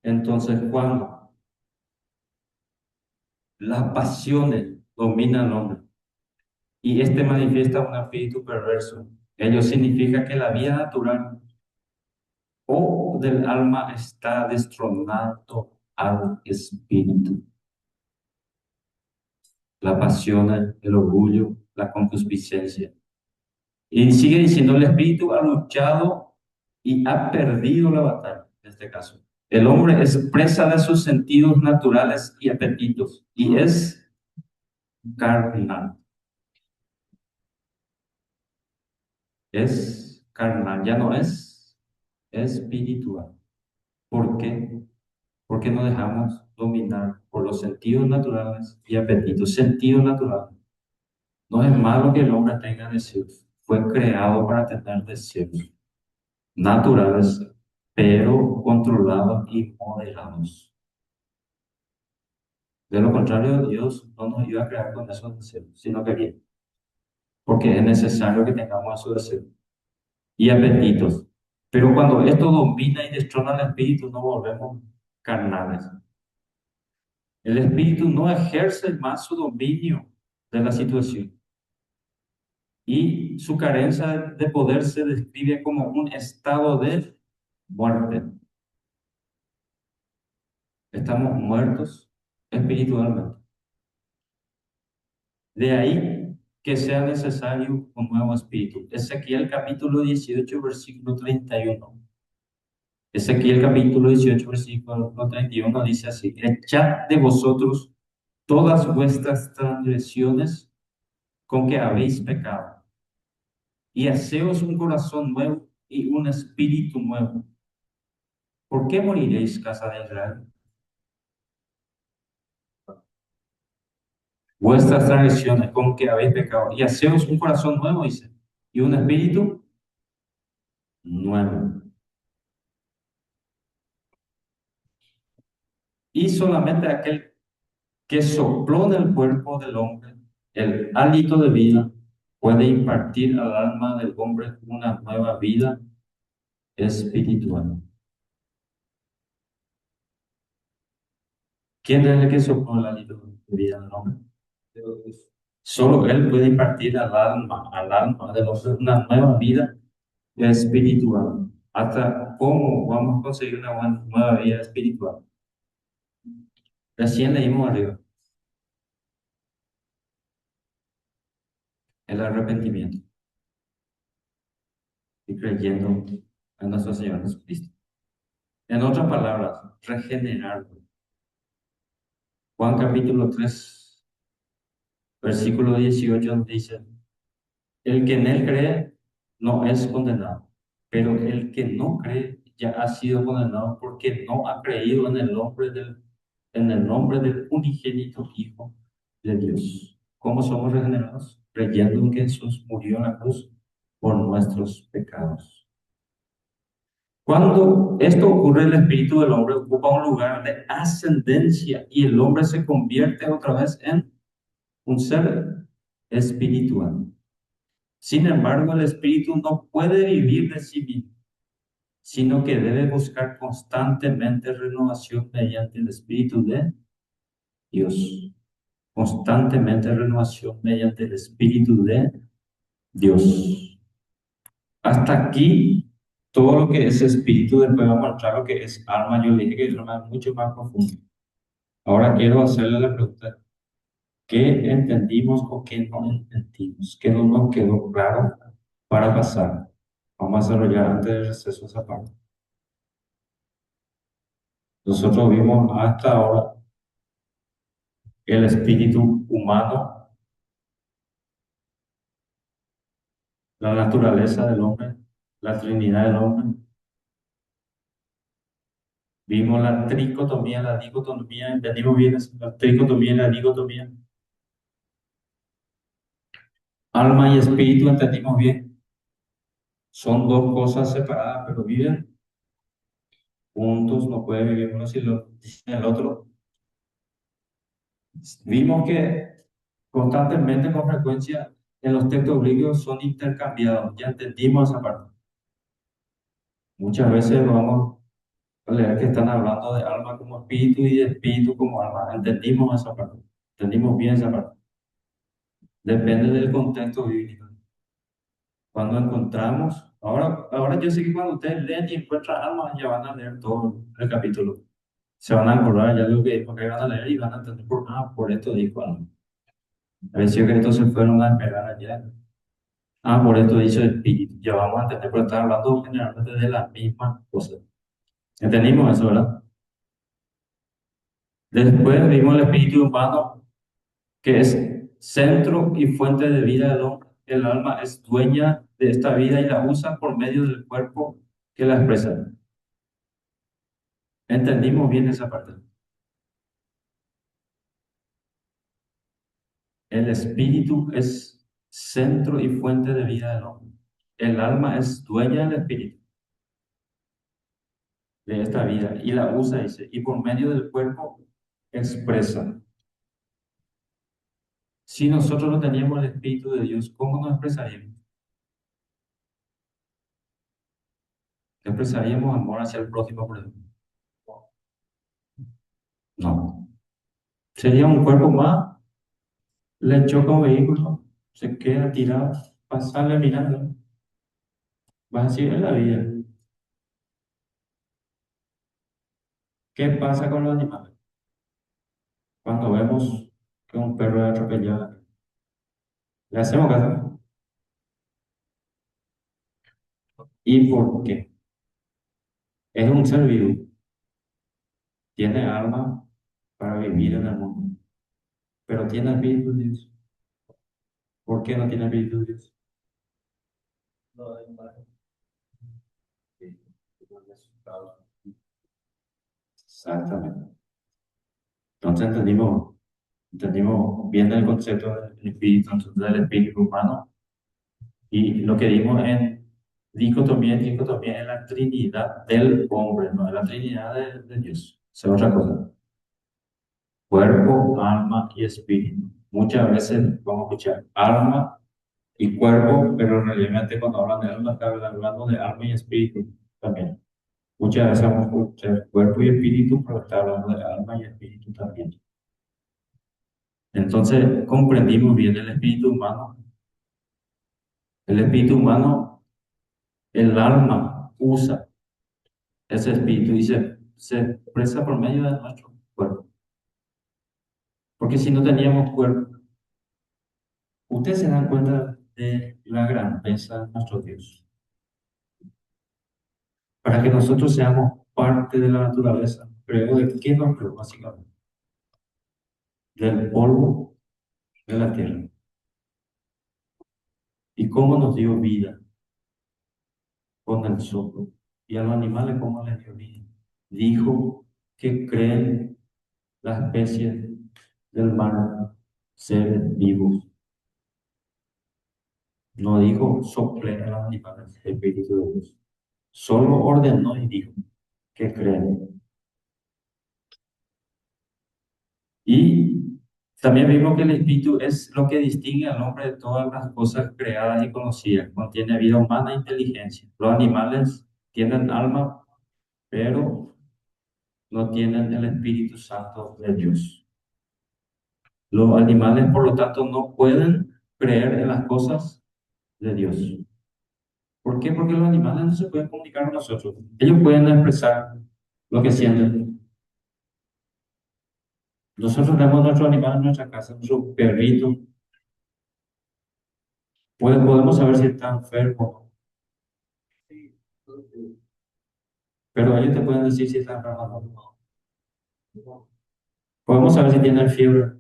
Entonces, cuando las pasiones dominan al hombre y este manifiesta un espíritu perverso, ello significa que la vida natural o del alma está destronando al espíritu. La pasión, el orgullo, la concupiscencia. Y sigue diciendo, el espíritu ha luchado y ha perdido la batalla, en este caso. El hombre es presa de sus sentidos naturales y apetitos, y es carnal. Es carnal, ya no es espiritual. ¿Por qué? Porque nos dejamos dominar por los sentidos naturales y apetitos. Sentidos naturales. No es malo que el hombre tenga deseos. Fue creado para tener deseos naturales, pero controlados y moderados. De lo contrario, Dios no nos iba a crear con esos deseos, sino que bien. Porque es necesario que tengamos esos deseos y apetitos. Pero cuando esto domina y destrona el espíritu, nos volvemos carnales. El espíritu no ejerce más su dominio de la situación. Y su carencia de poder se describe como un estado de muerte. Estamos muertos espiritualmente. De ahí que sea necesario un nuevo espíritu. Ezequiel capítulo 18, versículo 31. Ezequiel capítulo 18, versículo 31 dice así: echad de vosotros todas vuestras transgresiones con que habéis pecado, y haceos un corazón nuevo y un espíritu nuevo. ¿Por qué moriréis, casa de Israel? Vuestras transgresiones con que habéis pecado, y haceos un corazón nuevo, dice, y un espíritu nuevo. Y solamente aquel que sopló en el cuerpo del hombre el hálito de vida puede impartir al alma del hombre una nueva vida espiritual. ¿Quién es el que sopló el hálito de vida del hombre? Solo Él puede impartir al alma del hombre una nueva vida espiritual. ¿Hasta cómo vamos a conseguir una nueva vida espiritual? Recién leímos arriba, el arrepentimiento y creyendo en nuestro Señor Jesucristo. En otras palabras, regenerarlo. Juan capítulo 3, versículo 18 nos dice, el que en él cree no es condenado, pero el que no cree ya ha sido condenado porque no ha creído en el nombre del unigénito Hijo de Dios. ¿Cómo somos regenerados? Creyendo en que Jesús murió en la cruz por nuestros pecados. Cuando esto ocurre, el espíritu del hombre ocupa un lugar de ascendencia y el hombre se convierte otra vez en un ser espiritual. Sin embargo, el espíritu no puede vivir de sí mismo, sino que debe buscar constantemente renovación mediante el espíritu de Dios. Constantemente renovación mediante el espíritu de Dios. Hasta aquí, todo lo que es espíritu, después vamos a mostrar lo que es alma. Yo le dije que es alma mucho más profundo. Ahora quiero hacerle la pregunta, ¿qué entendimos o qué no entendimos? ¿Qué no nos quedó claro para pasar? Vamos a desarrollar antes del receso esa parte. Nosotros vimos hasta ahora el espíritu humano, la naturaleza del hombre, la Trinidad del hombre. Vimos la tricotomía, la dicotomía, entendimos bien eso, la tricotomía y la dicotomía. Alma y espíritu, entendimos bien. Son dos cosas separadas, pero viven juntos, no puede vivir uno sin el otro. Vimos que constantemente, con frecuencia, en los textos griegos son intercambiados. Ya entendimos esa parte. Muchas veces vamos a leer que están hablando de alma como espíritu y de espíritu como alma. Entendimos esa parte. Entendimos bien esa parte. Depende del contexto bíblico. Cuando encontramos, ahora yo sé que cuando ustedes leen y encuentran alma, ya van a leer todo el capítulo. Se van a acordar ya de lo que dijo que van a leer y van a entender por esto dijo alma. A veces que estos se fueron a esperar allá. Por esto dice espíritu. Ya vamos a entender, pero está hablando generalmente de la misma cosa. ¿Entendimos eso, verdad? Después vimos el espíritu humano, que es centro y fuente de vida del hombre. El alma es dueña de esta vida y la usa por medio del cuerpo que la expresa. ¿Entendimos bien esa parte? El espíritu es centro y fuente de vida del hombre. El alma es dueña del espíritu, de esta vida, y la usa, dice, y por medio del cuerpo expresa. Si nosotros no teníamos el espíritu de Dios, ¿cómo nos expresaríamos? ¿Expresaríamos amor hacia el prójimo, por ejemplo? No. Sería un cuerpo más, le choca un vehículo, se queda tirado, pasarle mirando. Va así en la vida. ¿Qué pasa con los animales? Cuando vemos que un perro es atropellado, ¿le hacemos caso? ¿Y por qué? Es un ser vivo, tiene alma para vivir en el mundo, pero tiene espíritu de Dios. ¿Por qué no tiene espíritu de Dios? No hay imagen. Exactamente. Entonces entendimos bien el concepto del espíritu, entonces del espíritu humano, y lo que dimos en dicotomía es la Trinidad del hombre, no es la Trinidad de Dios. Esa es otra cosa. Cuerpo, alma y espíritu. Muchas veces vamos a escuchar alma y cuerpo, pero realmente cuando hablan de alma, están hablando de alma y espíritu también. Muchas veces vamos a escuchar cuerpo y espíritu, pero está hablando de alma y espíritu también. Entonces comprendimos bien el espíritu humano. El espíritu humano, el alma usa ese espíritu y se expresa por medio de nuestro cuerpo. Porque si no teníamos cuerpo, ustedes se dan cuenta de la grandeza de nuestro Dios. Para que nosotros seamos parte de la naturaleza, creo de qué nos creó básicamente, del polvo de la tierra. ¿Y cómo nos dio vida? Con el soplo. ¿Y a los animales cómo les dio vida? Dijo que creen las especies del mar, seres vivos. No dijo sople a los animales, el espíritu de Dios. Solo ordenó y dijo que creen. Y también vimos que el espíritu es lo que distingue al hombre de todas las cosas creadas y conocidas. Contiene vida humana e inteligencia. Los animales tienen alma, pero no tienen el Espíritu Santo de Dios. Los animales, por lo tanto, no pueden creer en las cosas de Dios. ¿Por qué? Porque los animales no se pueden comunicar con nosotros. Ellos pueden expresar lo que sienten. Nosotros tenemos nuestro animal en nuestra casa, nuestro perrito. Podemos saber si está enfermo, pero ellos te pueden decir si está enfermo o no. Podemos saber si tiene fiebre.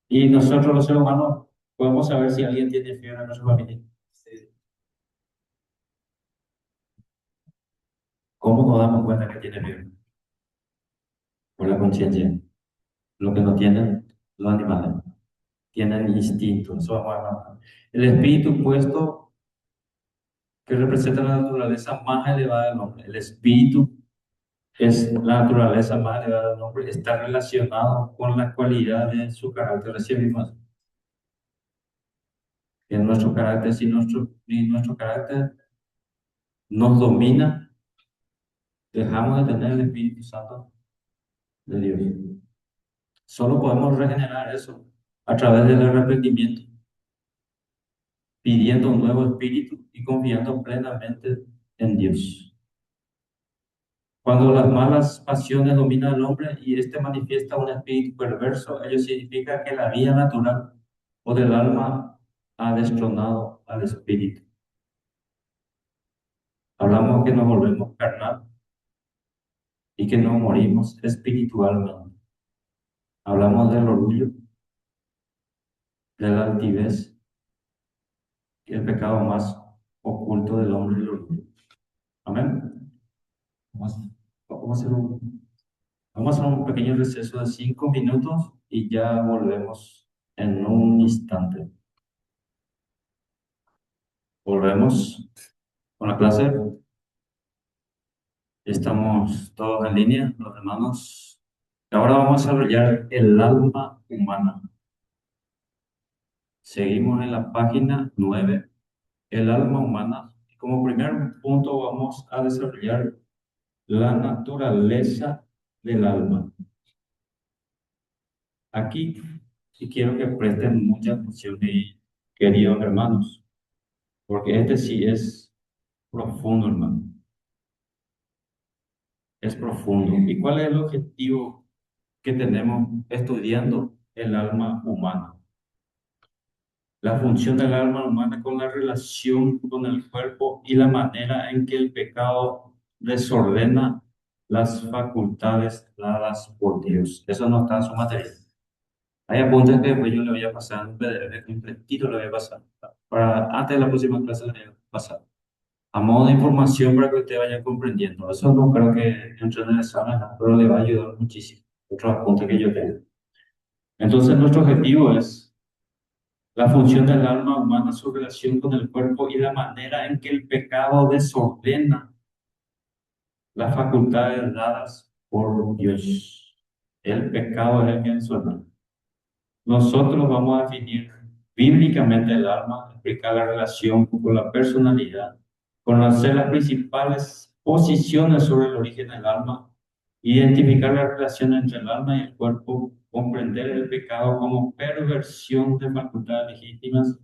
Y nosotros, los seres humanos, podemos saber si alguien tiene fiebre en nuestra familia. ¿Cómo nos damos cuenta que tiene fiebre? Por la conciencia. Lo que no tienen los animales. Tienen instinto. Eso vamos a hablar. El espíritu puesto que representa la naturaleza más elevada del hombre. El espíritu es la naturaleza más elevada del hombre. Está relacionado con la cualidad de su carácter. Recibimos en nuestro carácter, si nuestro carácter nos domina, dejamos de tener el Espíritu Santo de Dios. Solo podemos regenerar eso a través del arrepentimiento, pidiendo un nuevo espíritu y confiando plenamente en Dios. Cuando las malas pasiones dominan al hombre y éste manifiesta un espíritu perverso, ello significa que la vida natural o del alma ha destronado al espíritu. Hablamos que nos volvemos carnal y que no morimos espiritualmente. Hablamos del orgullo, de la altivez, que es el pecado más oculto del hombre, el orgullo. Amén. Vamos, vamos a hacer vamos a hacer un pequeño receso de 5 minutos y ya volvemos en un instante. Volvemos con la clase. Estamos todos en línea, los hermanos. Ahora vamos a desarrollar el alma humana. Seguimos en la página 9, el alma humana. Como primer punto vamos a desarrollar la naturaleza del alma. Aquí, y quiero que presten mucha atención, queridos hermanos, porque este sí es profundo, hermano. Es profundo. ¿Y cuál es el objetivo que tenemos estudiando el alma humana? La función del alma humana con la relación con el cuerpo y la manera en que el pecado desordena las facultades dadas por Dios. Eso no está en su material. Hay apuntes que después yo le voy a pasar en PDF completito, le voy a pasar. Para antes de la próxima clase le voy a pasar. A modo de información para que usted vaya comprendiendo. Eso no creo que entre en el examen, ¿no? Pero le va a ayudar muchísimo. Otros apuntes que yo tengo. Entonces nuestro objetivo es la función del alma humana, su relación con el cuerpo y la manera en que el pecado desordena las facultades dadas por Dios. El pecado es el que desordena. Nosotros vamos a definir bíblicamente el alma, explicar la relación con la personalidad, conocer las principales posiciones sobre el origen del alma, identificar la relación entre el alma y el cuerpo, comprender el pecado como perversión de facultades legítimas,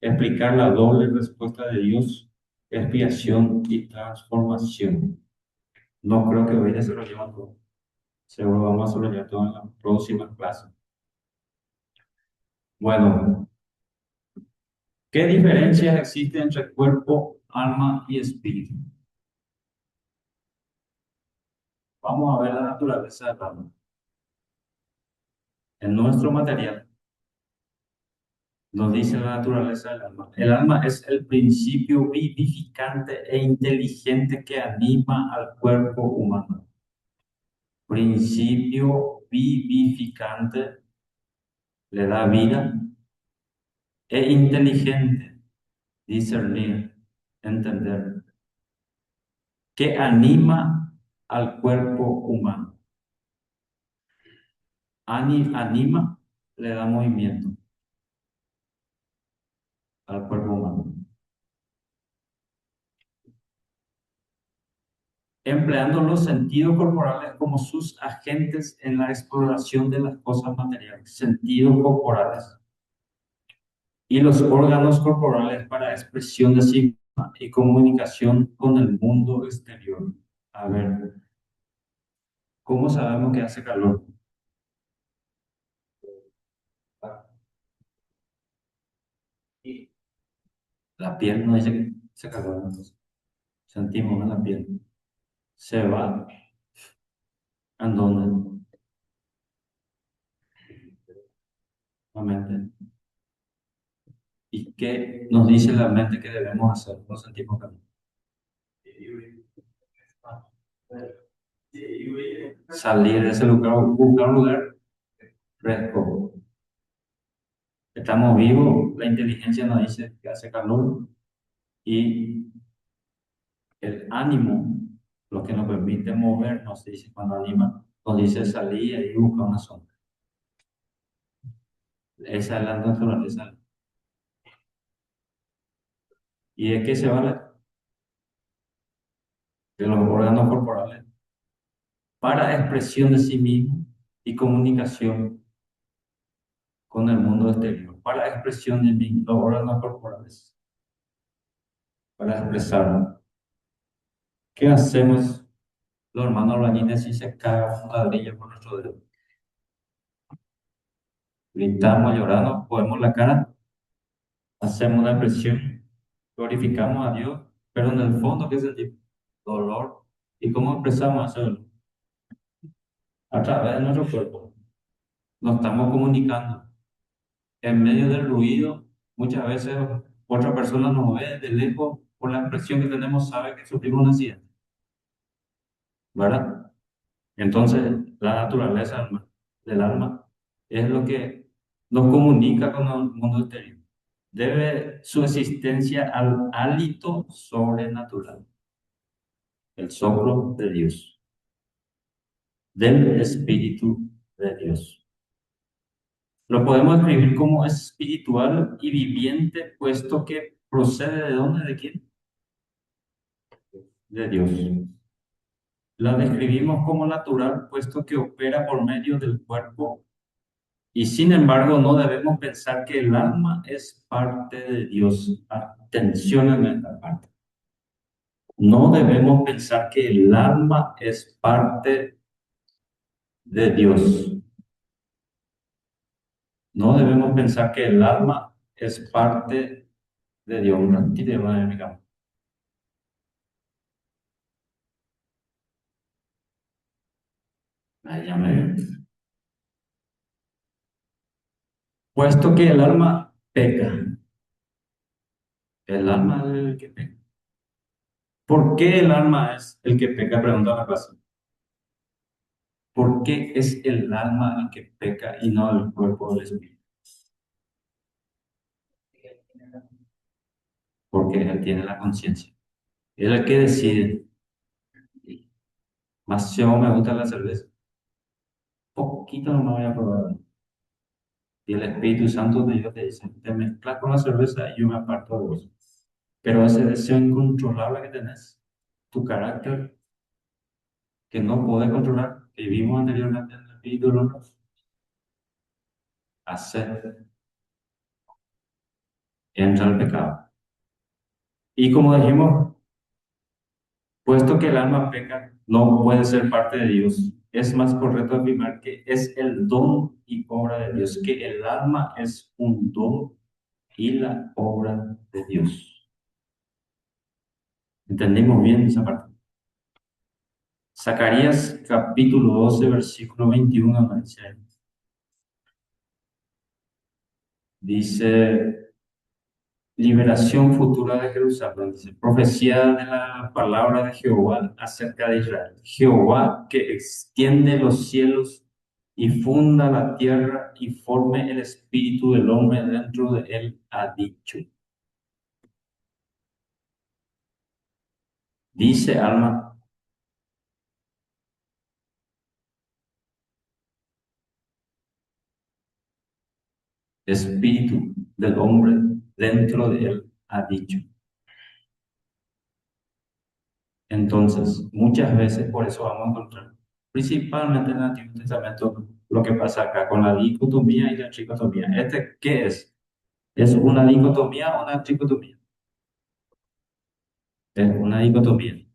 explicar la doble respuesta de Dios, expiación y transformación. No creo que hoy desarrollemos todo. Seguro vamos a desarrollar todo en la próxima clase. Bueno, ¿qué diferencias existen entre cuerpo, alma y espíritu? Vamos a ver la naturaleza del alma. En nuestro material nos dice la naturaleza del alma. El alma es el principio vivificante e inteligente que anima al cuerpo humano. Principio vivificante, le da vida, e inteligente, discernir, entender, que anima al cuerpo humano. Anima, le da movimiento al cuerpo humano. Empleando los sentidos corporales como sus agentes en la exploración de las cosas materiales. Sentidos corporales. Y los órganos corporales para expresión de sí misma y comunicación con el mundo exterior. A ver, ¿cómo sabemos que hace calor? La piel no dice que hace calor, entonces sentimos en la piel. Se va. ¿A dónde? La mente. ¿Y qué nos dice la mente que debemos hacer? No sentimos calor. Salir de ese lugar, buscar un lugar fresco. Estamos vivos, la inteligencia nos dice que hace calor y el ánimo, lo que nos permite movernos, dice cuando anima, nos dice salir y buscar una sombra. Esa es la naturaleza. ¿Y de qué se vale? De los órganos corporales para expresión de sí mismo y comunicación con el mundo exterior, para expresión de los órganos corporales, para expresar. ¿Qué hacemos los hermanos albañiles si se cae un ladrillo por nuestro dedo? Gritamos, lloramos, ponemos la cara, hacemos una expresión, glorificamos a Dios, pero en el fondo, ¿qué sentimos? Dolor. ¿Y cómo expresamos eso? A través de nuestro cuerpo. Nos estamos comunicando. En medio del ruido, muchas veces otra persona nos ve de lejos por la expresión que tenemos, sabe que sufrimos un accidente, ¿verdad? Entonces, la naturaleza del alma es lo que nos comunica con el mundo exterior. Debe su existencia al hálito sobrenatural, el soplo de Dios, del Espíritu de Dios. Lo podemos escribir como espiritual y viviente, puesto que procede de dónde, de quién, de Dios. La describimos como natural, puesto que opera por medio del cuerpo. Y sin embargo, no debemos pensar que el alma es parte de Dios. Atención en esta parte. No debemos pensar que el alma es parte de Dios. No debemos pensar que el alma es parte de Dios. Un ratito, hermano, digamos. Ahí ya me... Puesto que el alma peca, el alma es el que peca. ¿Por qué el alma es el que peca? Pregunta la clase. ¿Por qué es el alma el que peca y no el cuerpo del espíritu? Porque él tiene la conciencia. Él es el que decide. Más yo me gusta la cerveza. Poquito no me voy a probar. Y el Espíritu Santo de Dios te dice, te mezclas con la cerveza y yo me aparto de vos. Pero ese deseo incontrolable que tenés, tu carácter, que no podés controlar, que vimos anteriormente en el Espíritu de los hacer, entra el pecado. Y como dijimos, puesto que el alma peca, no puede ser parte de Dios. Es más correcto afirmar que es el don y obra de Dios, que el alma es un don y la obra de Dios. ¿Entendimos bien esa parte? Zacarías capítulo 12, versículo 21 dice, liberación futura de Jerusalén, dice, profecía de la palabra de Jehová acerca de Israel. Jehová que extiende los cielos y funda la tierra y forme el espíritu del hombre dentro de él, ha dicho. Dice alma, espíritu del hombre dentro de él, ha dicho. Entonces, muchas veces por eso vamos a encontrar, principalmente en el Antiguo Testamento, lo que pasa acá con la dicotomía y la tricotomía. ¿Este qué es? ¿Es una dicotomía o una tricotomía? Es una dicotomía.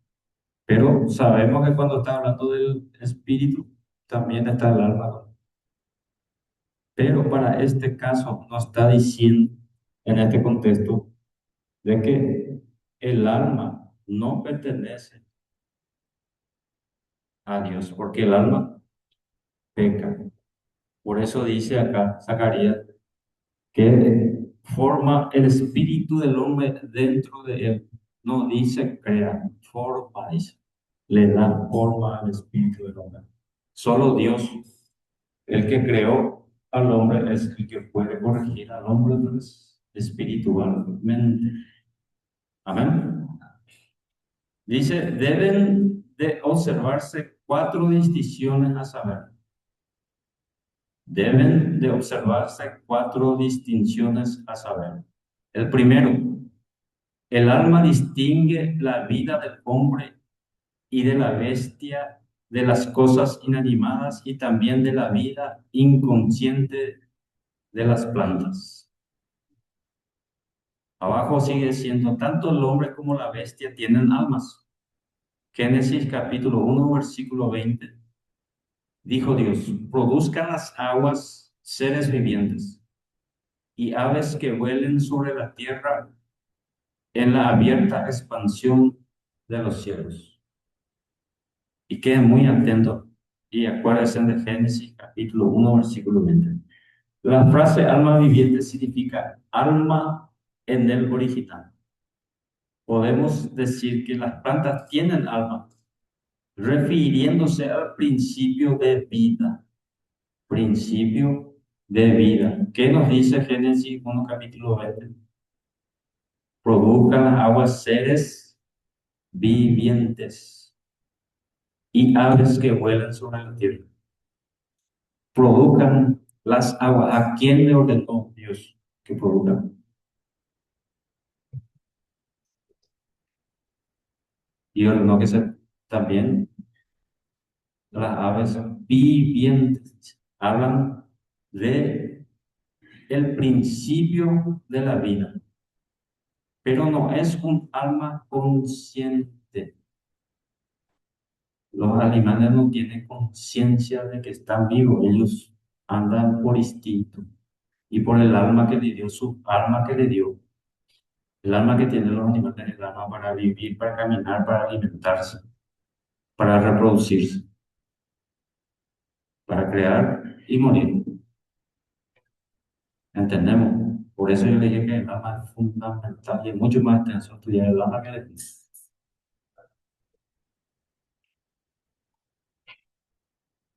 Pero sabemos que cuando está hablando del espíritu, también está el alma. Pero para este caso nos está diciendo en este contexto de que el alma no pertenece a Dios, porque el alma peca. Por eso dice acá Zacarías que forma el espíritu del hombre dentro de él. No dice crea, forma, dice. Le da forma al espíritu del hombre. Solo Dios, el que creó al hombre, es el que puede corregir al hombre pues, espiritualmente. Amén. Dice, deben de observarse cuatro distinciones a saber. Deben de observarse cuatro distinciones a saber. El primero, el alma distingue la vida del hombre y de la bestia, de las cosas inanimadas y también de la vida inconsciente de las plantas. Abajo sigue siendo, tanto el hombre como la bestia tienen almas. Génesis capítulo 1, versículo 20. Dijo Dios, produzcan las aguas seres vivientes y aves que vuelen sobre la tierra en la abierta expansión de los cielos. Y queden muy atentos y acuérdense de Génesis capítulo 1, versículo 20. La frase alma viviente significa alma en el original. Podemos decir que las plantas tienen alma, refiriéndose al principio de vida. Principio de vida. ¿Qué nos dice Génesis 1, capítulo 20? Produzcan las aguas seres vivientes y aves que vuelan sobre la tierra. Produzcan las aguas. ¿A quién le ordenó Dios que produzcan? Y ordenó que se también las aves vivientes hablan de el principio de la vida, pero no es un alma consciente. Los animales no tienen conciencia de que están vivos, ellos andan por instinto y por el alma que le dio, su alma que le dio. El alma que tienen los animales es el alma para vivir, para caminar, para alimentarse, para reproducirse, para crear y morir. ¿Entendemos? Por eso yo le dije que el alma es fundamental y es mucho más extenso estudiar el alma que el espíritu.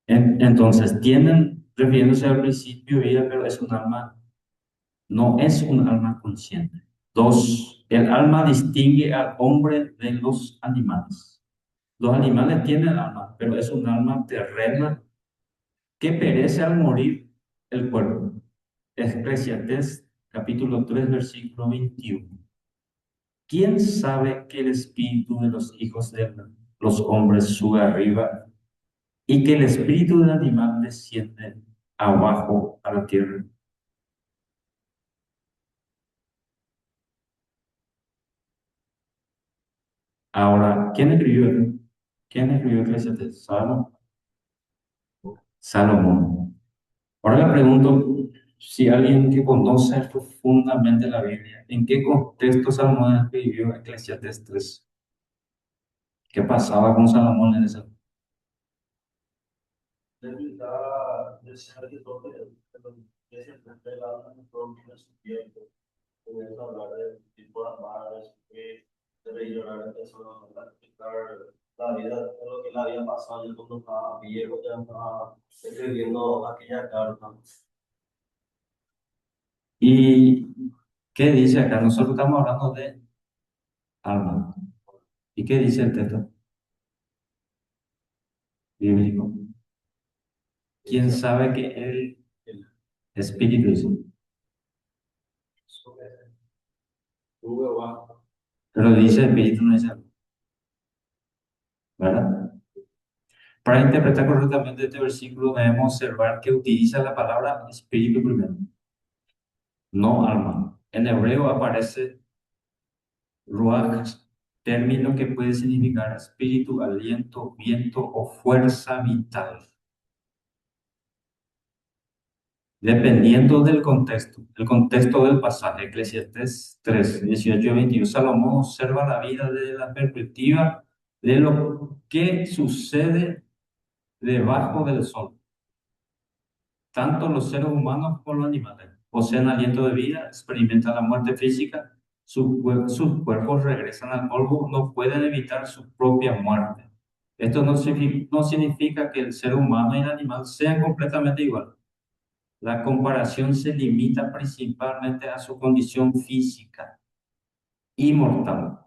Entonces, tienen, refiriéndose al principio de vida, pero es un alma, no es un alma consciente. Dos, el alma distingue al hombre de los animales. Los animales tienen alma, pero es un alma terrena que perece al morir el cuerpo. Eclesiastés capítulo 3 versículo 21. ¿Quién sabe que el espíritu de los hijos de los hombres sube arriba y que el espíritu del animal desciende abajo a la tierra? Ahora, ¿quién escribió? ¿Quién escribió Eclesiastés? ¿Salomón? Salomón. Ahora le pregunto si alguien que conoce profundamente la Biblia, ¿en qué contexto Salomón escribió Eclesiastés 3? ¿Qué pasaba con Salomón en ese? Necesitaba desear que todo que se enfrente la alma en su tiempo. Podemos hablar de tipo de amar, de llorar, de eso, de explicar la vida, de lo que le había pasado ya cuando estaba viejo, ya estaba escribiendo aquella carta. ¿Y qué dice acá? Nosotros estamos hablando de alma. ¿Y qué dice el texto bíblico? ¿Quién sabe que el espíritu dice? Pero dice espíritu, no dice algo, ¿verdad? Para interpretar correctamente este versículo debemos observar que utiliza la palabra espíritu primero, no alma. En hebreo aparece ruach, término que puede significar espíritu, aliento, viento o fuerza vital. Dependiendo del contexto, el contexto del pasaje, Eclesiastés 3, 18 y 21, Salomón observa la vida desde la perspectiva de lo que sucede debajo del sol. Tanto los seres humanos como los animales poseen aliento de vida, experimentan la muerte física, sus cuerpos regresan al polvo, no pueden evitar su propia muerte. Esto no significa que el ser humano y el animal sean completamente iguales. La comparación se limita principalmente a su condición física y mortal.